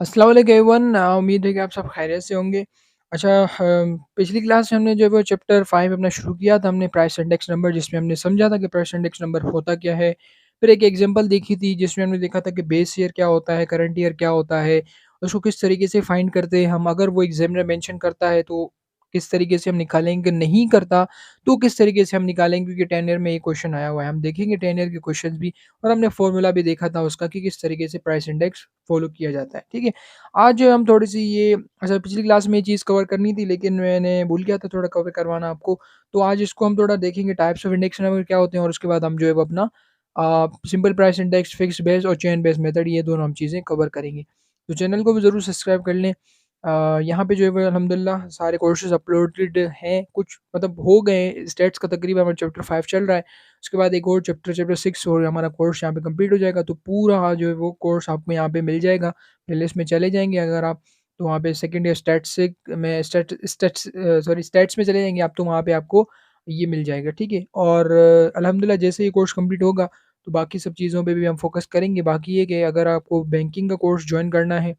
अस्सलाम वालेकुम एवरीवन। उम्मीद है कि आप सब खैरियत से होंगे। अच्छा, पिछली क्लास में हमने जो है वो चैप्टर 5 अपना शुरू किया था, हमने प्राइस इंडेक्स नंबर, जिसमें हमने समझा था कि प्राइस इंडेक्स नंबर होता क्या है। फिर एक एग्जांपल देखी थी जिसमें हमने देखा था कि बेस ईयर क्या होता है, करंट ईयर क्या होता है, उसको किस तरीके से फाइंड करते हैं हम। अगर वो एग्जामिनर मेंशन करता है तो किस तरीके से हम निकालेंगे, नहीं करता तो किस तरीके से हम निकालेंगे, क्योंकि 10 ईयर में ये क्वेश्चन आया हुआ है। हम देखेंगे 10 ईयर के क्वेश्चन भी, और हमने फॉर्मूला भी देखा था उसका कि किस तरीके से प्राइस इंडेक्स फॉलो किया जाता है। ठीक है। आज हम थोड़ी-सी ये, अच्छा, पिछली क्लास में ये चीज़ कवर करनी थी लेकिन मैंने भूल गया था थोड़ा कवर करवाना आपको। तो आज इसको हम थोड़ा देखेंगे, टाइप्स ऑफ इंडेक्स नंबर क्या होते हैं, और उसके बाद हम जो है वो अपना simple price index, fixed base और चेन बेस मेथड, ये दोनों हम चीज़ें कवर करेंगे। तो चैनल को भी ज़रूर सब्सक्राइब कर लें। यहाँ पे जो है वो अल्हम्दुलिल्लाह सारे कोर्सेज़ अपलोडेड हैं, कुछ मतलब हो गए हैं। स्टैट्स का तकरीबन हमारा चैप्टर 5 चल रहा है। उसके बाद एक और चैप्टर, चैप्टर 6 और हमारा कोर्स यहाँ पे कंप्लीट हो जाएगा। तो पूरा जो है वो कोर्स आपको यहाँ पे मिल जाएगा। प्लेलिस्ट में चले जाएँगे अगर आप, तो वहाँ पे सेकंड ईयर स्टैटिस्टिक में स्टैट्स में चले जाएँगे आप, तो वहाँ पे आपको ये मिल जाएगा, ठीक है? और अल्हम्दुलिल्लाह जैसे ही कोर्स कंप्लीट होगा, तो बाकी सब चीज़ों पे भी हम फ़ोकस करेंगे। बाकी ये कि अगर आपको बैंकिंग का कोर्स जॉइन करना है,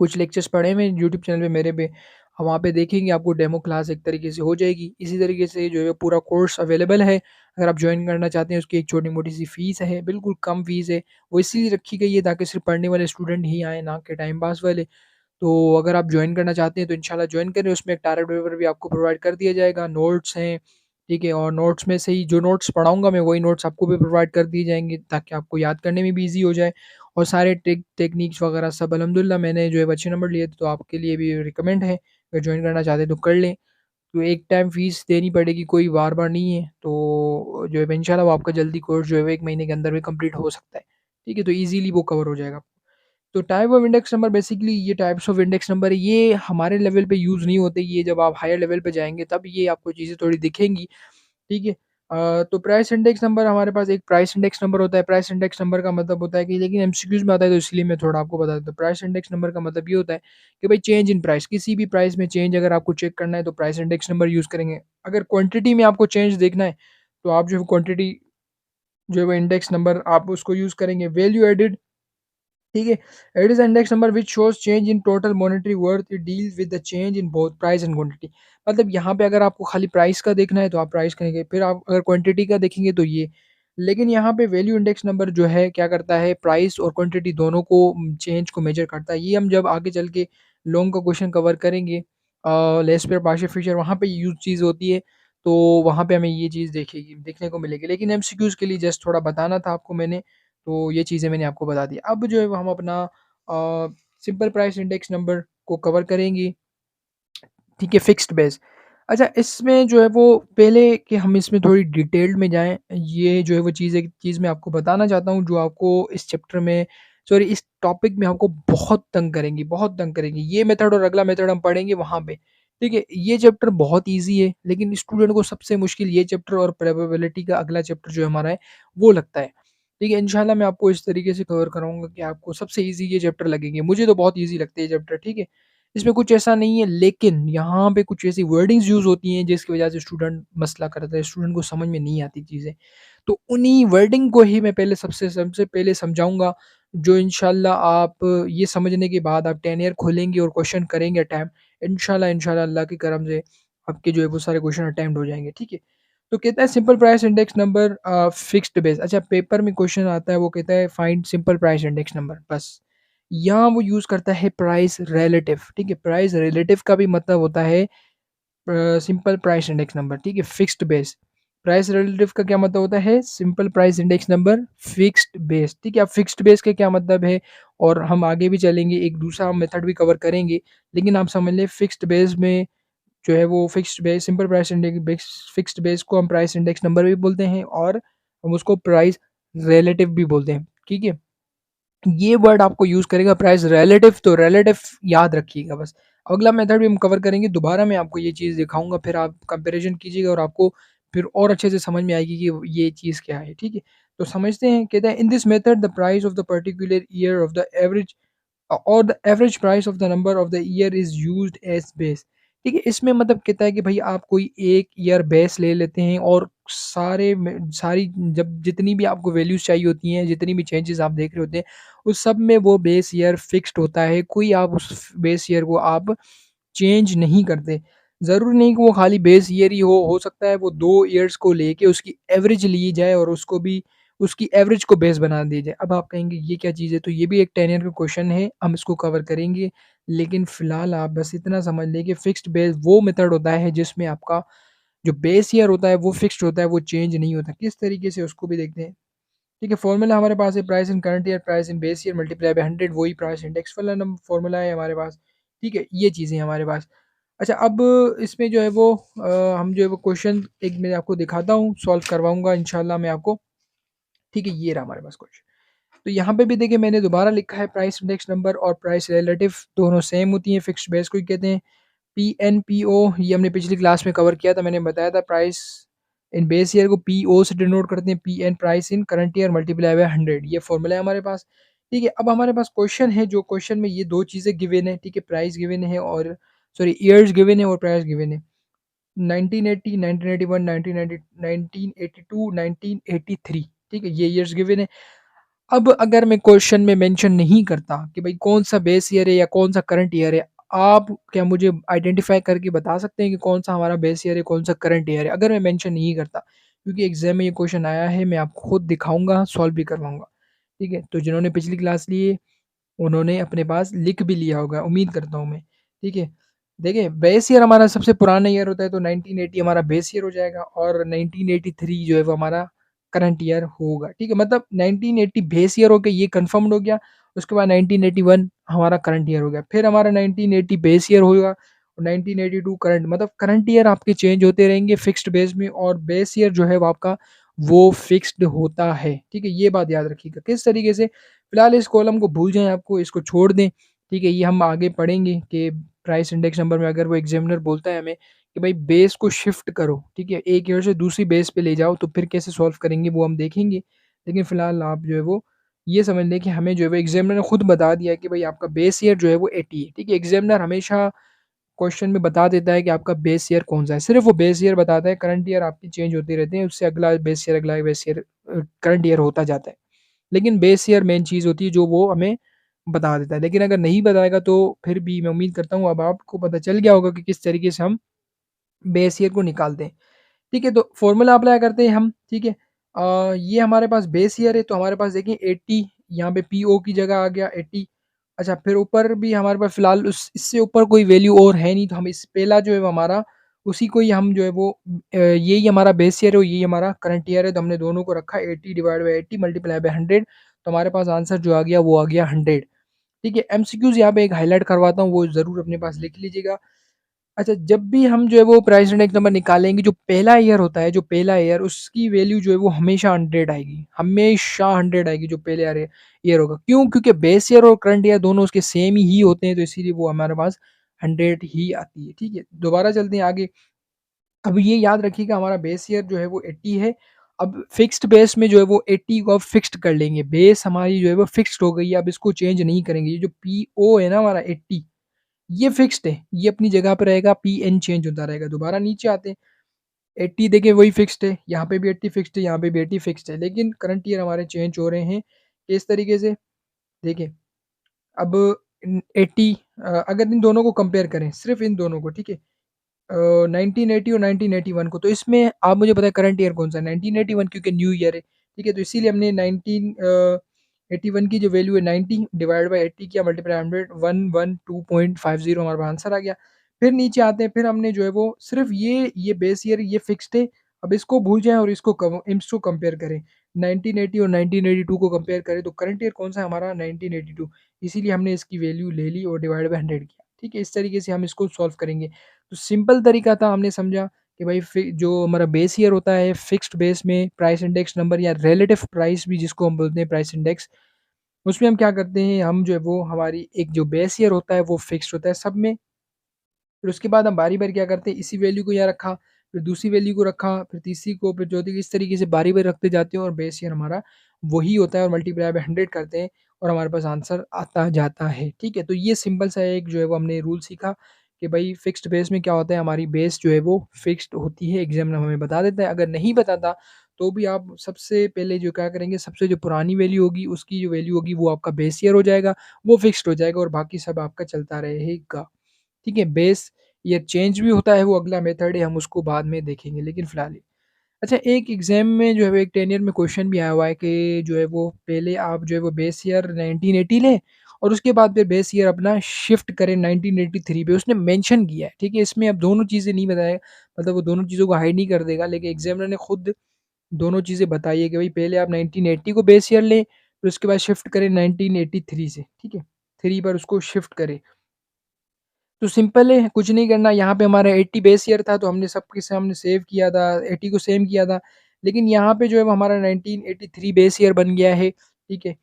कुछ लेक्चर्स पड़े हुए हैं यूट्यूब चैनल पे मेरे पे, वहाँ पे देखेंगे आपको डेमो क्लास एक तरीके से हो जाएगी। इसी तरीके से जो है पूरा कोर्स अवेलेबल है। अगर आप जॉइन करना चाहते हैं, उसकी एक छोटी-मोटी सी फ़ीस है, बिल्कुल कम फ़ीस है। वो इसीलिए रखी गई है ताकि सिर्फ़ पढ़ने वाले स्टूडेंट ही आएँ, ना कि टाइम पास वाले। तो अगर आप जॉइन करना चाहते हैं तो इंशाल्लाह जॉइन करें, उसमें एक टारगेट पेपर भी आपको प्रोवाइड कर दिया जाएगा, नोट्स हैं, ठीक है? और नोट्स में से ही जो नोट्स पढ़ाऊँगा मैं, वही नोट्स आपको भी प्रोवाइड कर दिए जाएँगे ताकि आपको याद करने में भी ईज़ी हो जाए। और सारे टेक्निक्स वगैरह सब अल्हम्दुलिल्लाह मैंने जो है अच्छे नंबर लिए थे, तो आपके लिए भी रिकमेंड है, अगर जॉइन करना चाहते हैं तो कर लें। तो एक टाइम फ़ीस देनी पड़ेगी, कोई बार-बार नहीं है। तो जो है इंशाल्लाह वो आपका जल्दी कोर्स जो है वो 1 महीने के अंदर में कंप्लीट हो सकता है, ठीक है? तो ईज़िली वो कवर हो जाएगा। तो type of index number, basically ये टाइप्स ऑफ इंडेक्स नंबर है, ये हमारे लेवल पे यूज़ नहीं होते, ये जब आप हायर लेवल पे जाएँगे तब ये आपको चीज़ें थोड़ी दिखेंगी, ठीक है? तो प्राइस इंडेक्स नंबर, हमारे पास एक प्राइस इंडेक्स नंबर होता है। प्राइस इंडेक्स नंबर का मतलब होता है कि, लेकिन एमसीक्यूज़ में आता है तो इसलिए मैं थोड़ा आपको बता देता हूँ। प्राइस इंडेक्स नंबर का मतलब ये होता है कि भाई चेंज इन प्राइस, किसी भी प्राइस में चेंज अगर आपको चेक करना है तो प्राइस इंडेक्स नंबर यूज़ करेंगे। अगर क्वांटिटी में आपको चेंज देखना है, तो आप जो है क्वांटिटी जो है वो इंडेक्स नंबर आप उसको यूज़ करेंगे। वैल्यू एडेड, ठीक है? It is index number which shows change in total monetary worth, it deals with the change in both price and quantity. मतलब यहाँ पे अगर आपको खाली प्राइस का देखना है तो आप प्राइस करेंगे, फिर आप अगर क्वांटिटी का देखेंगे तो ये। लेकिन यहाँ पे वैल्यू इंडेक्स नंबर जो है क्या करता है, प्राइस और क्वांटिटी दोनों को चेंज को मेज़र करता है। ये हम जब आगे चल के लॉन्ग का क्वेश्चन कवर करेंगे, लेस पेयर पार्शियल फ्यूचर, वहाँ पे यूज़ चीज़ होती है, तो वहाँ पे हमें ये चीज़ देखने को मिलेगी। लेकिन एमसीक्यूज़ के लिए जस्ट थोड़ा बताना था आपको मैंने, तो ये चीज़ें मैंने आपको बता दी। अब जो है वो हम अपना सिंपल प्राइस इंडेक्स नंबर को कवर करेंगे, ठीक है, फिक्स्ड बेस। अच्छा, इसमें जो है वो पहले कि हम इसमें थोड़ी डिटेल्ड में जाएँ, ये जो है वो एक चीज़ मैं आपको बताना चाहता हूँ जो आपको इस चैप्टर में, सॉरी, इस टॉपिक में आपको बहुत तंग करेंगी, बहुत तंग करेंगी। ये मेथड और अगला मेथड हम पढ़ेंगे वहाँ पे, ठीक है? ये चैप्टर बहुत ईज़ी है, लेकिन स्टूडेंट को सबसे मुश्किल ये चैप्टर और प्रोबेबिलिटी का अगला चैप्टर जो हमारा है, वो लगता है। ठीक है? इंशाल्लाह मैं आपको इस तरीके से कवर कराऊँगा कि आपको सबसे ईज़ी ये चैप्टर लगेंगे। मुझे तो बहुत ईज़ी लगते हैं ये चैप्टर, ठीक है? इसमें कुछ ऐसा नहीं है, लेकिन यहाँ पे कुछ ऐसी वर्डिंग्स यूज़ होती हैं जिसकी वज़ह से स्टूडेंट मसला करता है, स्टूडेंट को समझ में नहीं आती चीज़ें। तो उन्हीं वर्डिंग को ही मैं पहले सबसे सबसे पहले समझाऊँगा, जो इंशाल्लाह आप ये समझने के बाद आप 10 ईयर खोलेंगे और क्वेश्चन करेंगे अटेम्प्ट, इंशाल्लाह इंशाल्लाह अल्लाह के करम से आपके जो है वो सारे क्वेश्चन अटेम्प्ट हो जाएँगे, ठीक है? तो कहता है simple price index number fixed base. अच्छा, पेपर में क्वेश्चन आता है, वो कहता है find simple price index number, बस। यहाँ वो यूज़ करता है प्राइस रिलेटिव, ठीक है? प्राइस रिलेटिव का भी मतलब होता है सिंपल प्राइस इंडेक्स नंबर, ठीक है? Fixed base. प्राइस रिलेटिव का क्या मतलब होता है? Simple price index number fixed base, ठीक है? अब फिक्स्ड बेस का क्या मतलब है, और हम आगे भी चलेंगे, एक दूसरा मेथड भी कवर करेंगे, लेकिन आप समझ लें फिक्स्ड बेस में जो है वो fixed base, simple price index base, fixed base को हम प्राइस इंडेक्स नंबर भी बोलते हैं, और हम उसको प्राइस रिलेटिव भी बोलते हैं, ठीक है? ये वर्ड आपको यूज़ करेगा प्राइस रिलेटिव, तो रिलेटिव याद रखिएगा बस। अगला मेथड भी हम कवर करेंगे, दोबारा मैं आपको ये चीज़ दिखाऊँगा, फिर आप कंपैरिज़न कीजिएगा और आपको फिर और अच्छे से समझ में आएगी कि ये चीज़ क्या है, ठीक है? तो समझते हैं, कहते हैं in this method the price of the particular year of the average, और the average price of the number of the year is used as base, ठीक है? इसमें मतलब कहता है कि भई आप कोई एक ईयर बेस ले लेते हैं और सारे में सारी जब जितनी भी आपको वैल्यूज़ चाहिए होती हैं, जितनी भी चेंजेज़ आप देख रहे होते हैं, उस सब में वो बेस ईयर फिक्स्ड होता है। कोई आप उस बेस ईयर को आप चेंज नहीं करते। ज़रूरी नहीं कि वो खाली बेस ईयर ही हो सकता है वो 2 ईयर्स को लेके उसकी एवरेज ली जाए और उसको भी उसकी एवरेज को बेस बना दी जाए। अब आप कहेंगे ये क्या चीज़ है? तो ये भी एक 10 ईयर का क्वेश्चन है, हम इसको कवर करेंगे। लेकिन फ़िलहाल आप बस इतना समझ लें कि फिक्स्ड बेस वो मेथड होता है जिसमें आपका जो बेस ईयर होता है वो फिक्स्ड होता है, वो चेंज नहीं होता। किस तरीके से उसको भी देखते हैं। ठीक है, फ़ॉर्मूला हमारे पास है price in current year, price in base year multiply by 100 वही प्राइस इंडेक्स वाला नम फ़ॉर्मूला है हमारे पास। ठीक है, ये चीज़ें हैं हमारे पास। अच्छा अब इसमें जो है वो हम जो है वो क्वेश्चन एक मैं आपको दिखाता हूँ, सॉल्व करवाऊँगा इंशाल्लाह मैं आपको। ठीक है, ये रहा हमारे पास क्वेश्चन। तो यहाँ पे भी देखिए मैंने दोबारा लिखा है प्राइस इंडेक्स नंबर और प्राइस रिलेटिव दोनों सेम होती हैं, फिक्स्ड बेस को ही कहते हैं। पीएनपीओ ये हमने पिछली क्लास में कवर किया था, मैंने बताया था प्राइस इन बेस ईयर को पीओ से डिनोट करते हैं, PN price in current year multiply by 100 ये फॉर्मूला है हमारे पास। ठीक है, अब हमारे पास क्वेश्चन है, जो क्वेश्चन में ये 2 चीज़ें गिवन है, ठीक है, प्राइस गिवन है और सॉरी ईयर्स गिवन है और प्राइस गिवन है। 1980, 1981, 1990 1982, 1983 ठीक है, ये ईयर्स गिवन है। अब अगर मैं क्वेश्चन में मेंशन नहीं करता कि भाई कौन-सा बेस ईयर है या कौन-सा करंट ईयर है, आप क्या मुझे आइडेंटिफ़ाई करके बता सकते हैं कि कौन-सा हमारा बेस ईयर है, कौन-सा करंट ईयर है? अगर मैं मेंशन नहीं करता, क्योंकि एग्ज़ाम में ये क्वेश्चन आया है, मैं आपको खुद दिखाऊँगा, सॉल्व भी करवाऊँगा। ठीक है? तो जिन्होंने पिछली क्लास ली है, उन्होंने अपने पास लिख भी लिया होगा, उम्मीद करता हूँ मैं। ठीक है? देखिए, बेस ईयर हमारा सबसे पुराना ईयर होता है, तो 1980 हमारा बेस ईयर हो जाएगा और 1983 जो है वो हमारा करंट ईयर होगा। ठीक है? मतलब 1980 बेस ईयर हो गया, ये कन्फर्म्ड हो गया। उसके बाद 1981 हमारा करंट ईयर हो गया। फिर हमारा 1980 बेस ईयर होगा और 1982 करंट, मतलब करंट ईयर आपके चेंज होते रहेंगे फिक्स्ड बेस में और बेस ईयर जो है वो आपका वो फिक्स्ड होता है। ठीक है? ये बात याद रखिएगा। किस तरीके से? फिलहाल इस कॉलम को भूल जाएँ, आपको इसको छोड़ दें। ठीक है? ये हम आगे पढ़ेंगे कि प्राइस इंडेक्स नंबर में अगर वो एग्ज़ामिनर बोलता है हमें कि भाई बेस को शिफ्ट करो, ठीक है? एक ईयर से दूसरी बेस पे ले जाओ, तो फिर कैसे सॉल्व करेंगे वो हम देखेंगे। लेकिन फ़िलहाल आप जो है वो ये समझ लें कि हमें जो है वो एग्ज़ामिनर ने खुद बता दिया है कि भाई आपका बेस ईयर जो है वो 80 है, ठीक है? एग्ज़ामिनर हमेशा क्वेश्चन में बता देता है कि आपका बेस ईयर कौन-सा है, सिर्फ़ वो बेस ईयर बताता है, करंट ईयर आपके चेंज होते रहते हैं, उससे अगला बेस ईयर करंट ईयर होता जाता है। लेकिन बेस ईयर मेन चीज़ होती है जो वो हमें बता देता है। लेकिन अगर नहीं बताएगा तो फिर भी मैं उम्मीद करता हूँ अब आपको पता चल गया होगा कि किस तरीके से हम बेस ईयर को निकालते हैं। ठीक है, तो फ़ॉर्मूला अप्लाई करते हैं हम, ठीक है। ये हमारे पास बेस ईयर है तो हमारे पास देखिए 80 यहाँ पे पीओ की जगह आ गया 80। अच्छा फिर ऊपर भी हमारे पास फ़िलहाल उस इससे ऊपर कोई वैल्यू और है नहीं, तो हम इस पहला जो है वो हमारा उसी को ही हम जो है वो यही हमारा बेस ईयर है और यही हमारा करंट ईयर है, तो हमने दोनों को रखा 80 डिवाइड बाय 80 मल्टीप्लाई बाय 100, तो हमारे पास आंसर जो आ गया वो आ गया 100। ठीक है, एमसीक्यूज़ यहाँ पे एक हाइलाइट करवाता हूँ, वो ज़रूर अपने पास लिख लीजिएगा। अच्छा, जब भी हम जो है वो प्राइस इंडेक्स नंबर निकालेंगे, जो पहला ईयर होता है, जो पहला ईयर उसकी वैल्यू जो है वो हमेशा 100 आएगी, हमेशा 100 आएगी जो पहले ईयर होगा। क्यों? क्योंकि बेस ईयर और करंट ईयर दोनों उसके सेम ही होते हैं, तो इसीलिए वो हमारे पास 100 ही आती है। ठीक है, दोबारा चलते हैं आगे। अब ये याद रखिएगा हमारा बेस ईयर जो है वो 80 है। अब फिक्स्ड बेस में जो है वो 80 को अब फिक्स्ड कर लेंगे। बेस हमारी जो है वो फिक्स्ड हो गई है, अब इसको चेंज नहीं करेंगे। ये जो पीओ है ना हमारा 80, ये फिक्स्ड है, ये अपनी जगह पे रहेगा, पीएन चेंज होता रहेगा। दोबारा नीचे आते हैं, 80 देखिए वही फिक्स्ड है, यहाँ पे भी 80 फिक्स्ड है, यहाँ पे भी 80 फिक्स्ड है, लेकिन करंट ईयर हमारे चेंज हो रहे हैं। इस तरीके से देखिए, अब 80 अगर इन दोनों को कंपेयर करें, सिर्फ़ इन दोनों को, ठीक है? 1980 और 1981 को, तो इसमें आप मुझे बताएँ करंट ईयर कौन-सा है? 1981 क्योंकि न्यू ईयर है, ठीक है? तो इसीलिए हमने 81 की जो वैल्यू है 90 डिवाइड बाय 80 किया मल्टीप्लाई 100 112.50 हमारे पास आंसर आ गया। फिर नीचे आते हैं, फिर हमने जो है वो सिर्फ़ ये बेस ईयर ये फिक्स्ड है, अब इसको भूल जाएँ और इसको कंपेयर करें। 1980 और 1982 को कंपेयर करें तो करंट ईयर कौन-सा है हमारा? 1982, इसीलिए हमने इसकी वैल्यू ले ली और डिवाइड बाय 100 किया, ठीक है? इस तरीके से हम इसको सॉल्व करेंगे। तो सिंपल तरीका था, हमने समझा कि भाई जो हमारा बेस ईयर होता है फिक्स्ड बेस में प्राइस इंडेक्स नंबर या रिलेटिव प्राइस भी जिसको हम बोलते हैं प्राइस इंडेक्स, उसमें हम क्या करते हैं, हम जो है वो हमारी एक जो बेस ईयर होता है वो फिक्स्ड होता है सब में। फिर उसके बाद हम बारी-बारी क्या करते हैं, इसी वैल्यू को यहाँ रखा, फिर दूसरी वैल्यू को रखा, फिर तीसरी को, फिर चौथी को, इस तरीके से बारी-बारी रखते जाते हैं और बेस ईयर हमारा वही होता है और मल्टीप्लाई बाय 100 करते हैं और हमारे पास आंसर आता जाता है। ठीक है? तो ये सिंपल सा एक जो है वो हमने रूल सीखा कि भाई फिक्स्ड बेस में क्या होता है, हमारी बेस जो है वो फिक्स्ड होती है, एग्ज़ामिनर हमें बता देता है। अगर नहीं बताता तो भी आप सबसे पहले जो क्या करेंगे, सबसे जो पुरानी वैल्यू होगी उसकी जो वैल्यू होगी वो आपका बेस ईयर हो जाएगा, वो फिक्स्ड हो जाएगा और बाकी सब आपका चलता रहेगा। ठीक है? बेस ईयर चेंज भी होता है, वो अगला मेथड है, हम उसको बाद में देखेंगे, लेकिन फ़िलहाल अच्छा, एक एग्ज़ाम में जो है वो एक 10 ईयर में क्वेश्चन भी आया हुआ है कि जो है वो पहले आप जो है वो बेस ईयर 1980 लें और उसके बाद फिर बेस ईयर अपना शिफ्ट करें 1983 पे, उसने मेंशन किया है, ठीक है? इसमें अब दोनों चीज़ें नहीं बताएगा, मतलब वो दोनों चीज़ों को हाइड नहीं कर देगा, लेकिन एग्ज़ामिनर ने खुद दोनों चीज़ें बताई है कि भाई पहले आप 1980 को बेस ईयर लें, फिर उसके बाद शिफ्ट करें 1983 से, ठीक है? 3 पर उसको शिफ्ट करें। तो सिंपल है, कुछ नहीं करना, यहाँ पे हमारा 80 बेस ईयर था तो हमने सबके सामने सेव किया था, 80 को सेम किया था। लेकिन यहाँ पे जो है वो हमारा 1983 बेस ईयर बन गया है, ठीक है?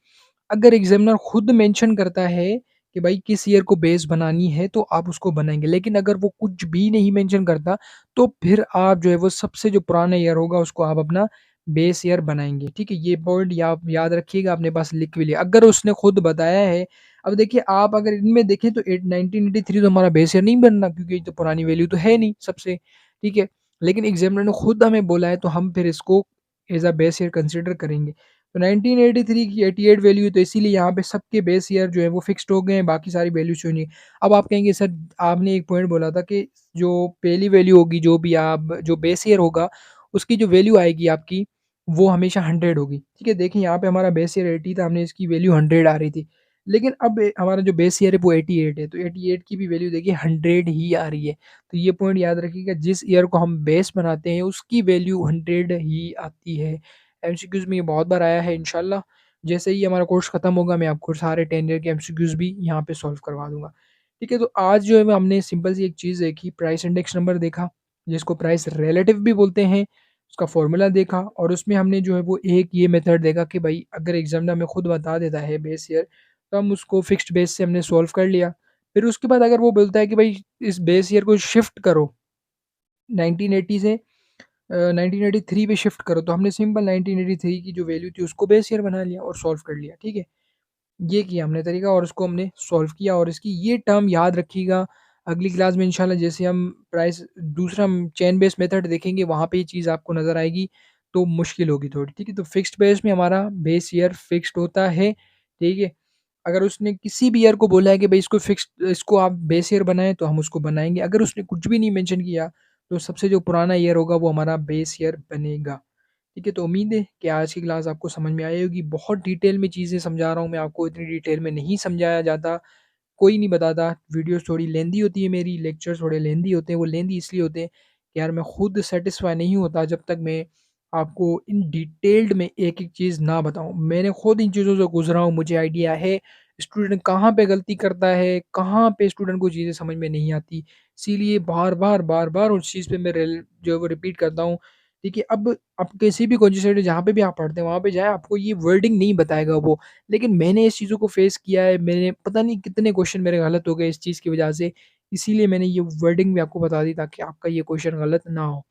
अगर एग्ज़ामिनर खुद मेंशन करता है कि भाई किस ईयर को बेस बनानी है तो आप उसको बनाएँगे। लेकिन अगर वो कुछ भी नहीं मेंशन करता तो फिर आप जो है वो सबसे जो पुराना ईयर होगा उसको आप अपना बेस ईयर बनाएँगे। ठीक है? ये पॉइंट आप याद रखिएगा, अपने पास लिख भी लिया। अगर उसने खुद बताया है, अब देखिए आप अगर इनमें देखें तो 1983 तो हमारा बेस ईयर नहीं बनना, क्योंकि ये तो पुरानी वैल्यू तो है नहीं सबसे, ठीक है? लेकिन एग्ज़ामिनर ने खुद हमें बोला है तो हम फिर इसको as a base year consider करेंगे। तो 1983 की 88 वैल्यू है तो इसीलिए यहाँ पे सबके बेस ईयर जो है वो फिक्स्ड हो गए हैं, बाकी सारी वैल्यू चेंज नहीं। अब आप कहेंगे सर, आपने एक पॉइंट बोला था कि जो पहली वैल्यू होगी, जो भी आप जो बेस ईयर होगा, उसकी जो वैल्यू आएगी आपकी, वो हमेशा 100 होगी। ठीक है? देखिए यहाँ पे हमारा बेस ईयर 80 था, हमने इसकी वैल्यू 100 आ रही थी। लेकिन अब हमारा जो बेस ईयर है वो 88 है, तो 88 की भी वैल्यू देखिए 100 ही आ रही है। तो ये पॉइंट याद रखिएगा, जिस ईयर को हम बेस बनाते हैं उसकी वैल्यू 100 ही आती है। एमसीक्यूज़ में ये बहुत बार आया है, इंशाल्लाह जैसे ही हमारा कोर्स खत्म होगा मैं आपको सारे 10 ईयर के एमसीक्यूज़ भी यहाँ पे सॉल्व करवा दूँगा। ठीक है, तो आज जो है वो हमने सिंपल सी एक चीज़ देखी, प्राइस इंडेक्स नंबर देखा, जिसको प्राइस रिलेटिव भी बोलते हैं, उसका फ़ॉर्मूला देखा और उसमें हमने जो है वो एक ये मेथड देखा कि भाई अगर एग्ज़ामिनर हमें खुद बता देता है बेस ईयर, तो हम उसको फिक्स्ड बेस से हमने सॉल्व कर लिया। फिर उसके बाद अगर वो बोलता है कि भाई इस बेस ईयर को शिफ्ट करो 1980 से 1983 पे शिफ्ट करो, तो हमने सिंपल 1983 की जो वैल्यू थी उसको बेस ईयर बना लिया और सॉल्व कर लिया, ठीक है? ये किया हमने तरीका और उसको हमने सॉल्व किया और इसकी ये टर्म याद रखिएगा। अगली क्लास में इंशाल्लाह जैसे हम प्राइस दूसरा चेन बेस्ड मेथड देखेंगे, वहाँ पे ये चीज़ आपको नज़र आएगी, तो मुश्किल होगी थोड़ी, ठीक है? तो फिक्स्ड बेस में हमारा बेस ईयर फिक्स्ड होता है, ठीक है? अगर उसने किसी भी ईयर को बोला है कि भई इसको आप बेस ईयर बनाएँ, तो हम उसको बनाएँगे। अगर उसने कुछ भी नहीं मेंशन किया, तो सबसे जो पुराना ईयर होगा वो हमारा बेस ईयर बनेगा। ठीक है, तो उम्मीद है कि आज की क्लास आपको समझ में आई होगी। बहुत डिटेल में चीज़ें समझा रहा हूँ मैं आपको, इतनी डिटेल में नहीं समझाया जाता, कोई नहीं बताता। वीडियोज़ थोड़ी लेंदी होती है मेरी, लेक्चर्स थोड़े लेंदी होते हैं। वो लेंदी इसलिए होते हैं कि यार मैं खुद सैटिस्फाई नहीं होता जब तक मैं आपको इन डिटेल्ड में एक-एक चीज़ ना बताऊँ। मैंने खुद इन चीज़ों से गुज़रा हूँ, मुझे आइडिया है स्टूडेंट कहाँ पे गलती करता है, कहाँ पे स्टूडेंट को चीज़ें समझ में नहीं आती। इसीलिए बार-बार, बार-बार उस चीज़ पे मैं जो है वो रिपीट करता हूँ। देखिए, अब आप किसी भी कोचिंग सेंटर जहाँ पे भी आप पढ़ते हैं, वहाँ पे जाएँ, आपको ये वर्डिंग नहीं बताएगा वो। लेकिन मैंने इस चीज़ों को फेस किया है, मैंने पता नहीं कितने क्वेश्चन मेरे गलत हो गए इस चीज़ की वजह से, इसीलिए मैंने ये वर्डिंग भी आपको बता दी ताकि आपका ये क्वेश्चन गलत ना हो।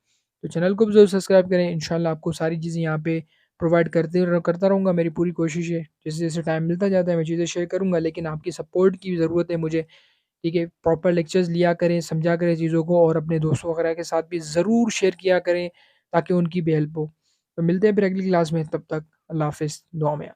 तो चैनल को भी ज़रूर सब्सक्राइब करें, इंशाल्लाह आपको सारी चीज़ें यहाँ पे प्रोवाइड करता रहूँगा, मेरी पूरी कोशिश है। जैसे-जैसे टाइम मिलता जाता है मैं चीज़ें शेयर करूँगा, लेकिन आपकी सपोर्ट की ज़रूरत है मुझे, ठीक है? प्रॉपर लेक्चर्स लिया करें, समझा करें चीज़ों को और अपने दोस्तों वगैरह के साथ भी ज़रूर शेयर किया करें ताकि उनकी भी हेल्प हो। तो मिलते हैं फिर अगली क्लास में, तब तक अल्लाह हाफ़िज़, दुआ में याद